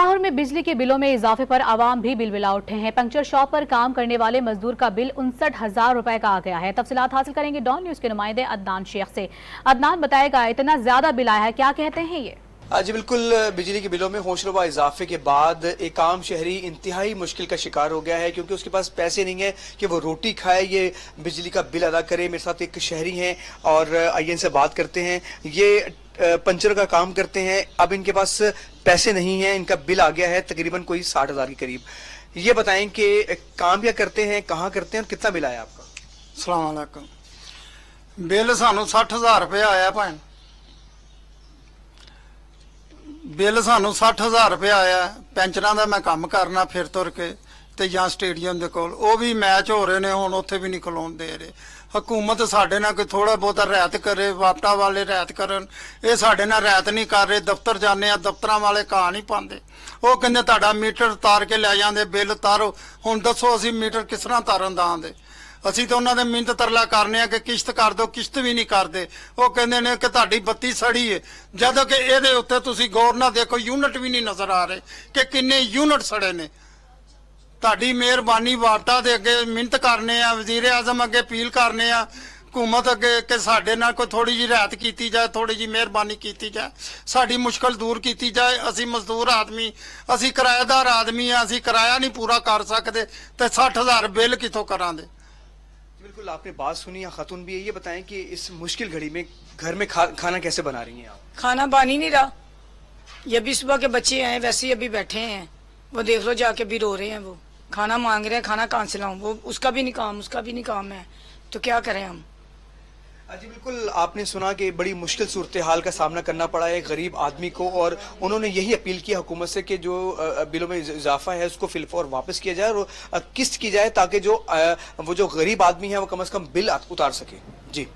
लाहौर में बिजली के बिलों में इजाफे पर आवाम भी बिलबिला उठे हैं। पंक्चर शॉप पर काम करने वाले मजदूर का बिल 59,000 रुपए का आ गया है। तफसीलात हासिल करेंगे डॉन न्यूज के नुमाइंदे अदनान शेख से। अदनान बताएगा, इतना ज्यादा बिल आया है, क्या कहते हैं ये? जी बिल्कुल, बिजली के बिलों में होशरुबा इजाफे के बाद एक आम शहरी इंतहाई मुश्किल का शिकार हो गया है, क्योंकि उसके पास पैसे नहीं है कि वो रोटी खाए, ये बिजली का बिल अदा करे। मेरे साथ एक शहरी हैं और आइए इनसे बात करते हैं। ये पंचर का काम करते हैं, अब इनके पास पैसे नहीं है, इनका बिल आ गया है तकरीबन कोई 60,000 के करीब। ये बताएं कि काम क्या करते हैं, कहाँ करते हैं और कितना बिल आया आपका? अस्सलाम वालेकुम। बिल सानू 60,000 रुपये आया भैन, बिल सानू 60,000 रुपये आया। पेंशना का मैं काम करना फिर तुर के ते जां स्टेडियम दे कोल, वो भी मैच हो रहे ने, हुण उत्थे भी नहीं खलोन दे रहे। हुकूमत साडे नाल कोई थोड़ा बहुता रियायत करे, वापटा वाले रियायत करन, ये साडे नाल रियायत नहीं कर रहे। दफ्तर जाने आ, दफ्तरां वाले घाह नहीं पांदे, वो कहंदे तुहाडा मीटर तार के लै जांदे, बिल तारो। हुण दसो असीं मीटर किस तरह तारन दांदे? ਅਸੀਂ ਤਾਂ ਉਹਨਾਂ ਦੇ ਮਿਹਨਤ ਤਰਲਾ ਕਰਨੇ ਆ ਕਿ ਕਿਸ਼ਤ ਕਰ ਦਿਓ, ਕਿਸ਼ਤ ਵੀ ਨਹੀਂ ਕਰਦੇ। ਉਹ ਕਹਿੰਦੇ ਨੇ ਕਿ ਤੁਹਾਡੀ ਬੱਤੀ ਸੜੀ ਹੈ, ਜਦੋਂ ਕਿ ਇਹਦੇ ਉੱਤੇ ਤੁਸੀਂ ਗੌਰ ਨਾਲ ਦੇਖੋ, ਯੂਨਿਟ ਵੀ ਨਹੀਂ ਨਜ਼ਰ ਆ ਰਹੇ ਕਿ ਕਿੰਨੇ ਯੂਨਿਟ ਸੜੇ ਨੇ। ਤੁਹਾਡੀ ਮਿਹਰਬਾਨੀ ਵਾਰਤਾ ਦੇ ਅੱਗੇ ਮਿਹਨਤ ਕਰਨੇ ਆ, ਵਜ਼ੀਰ ਆਜ਼ਮ ਅੱਗੇ ਅਪੀਲ ਕਰਨੇ ਆ, हुकूमत अगे कि साडे नाल कोई थोड़ी जी रियायत की जाए, थोड़ी जी मेहरबानी की जाए, साडी मुश्किल दूर की जाए। असी मजदूर आदमी, असी किराएदार आदमी हैं, असी किराया नहीं पूरा कर सकते तो 60,000 बिल कितों करांदे? बिल्कुल, आपने बात सुनी, खातून भी है। ये बताएं कि इस मुश्किल घड़ी में घर में खाना कैसे बना रही हैं आप? खाना बन ही नहीं रहा। ये भी सुबह के बच्चे हैं, वैसे ही अभी बैठे हैं, वो देख लो जाके भी रो रहे हैं, वो खाना मांग रहे हैं, खाना कहाँ से लाऊं? वो उसका भी नहीं काम, उसका भी नहीं काम है, तो क्या करें हम? जी बिल्कुल, आपने सुना कि बड़ी मुश्किल सूरत हाल का सामना करना पड़ा है गरीब आदमी को, और उन्होंने यही अपील की हुकूमत से कि जो बिलों में इजाफा है उसको फिलफौर वापस किया जाए और किस्त की जाए, ताकि जो वो जो गरीब आदमी है वो कम से कम बिल उतार सके। जी।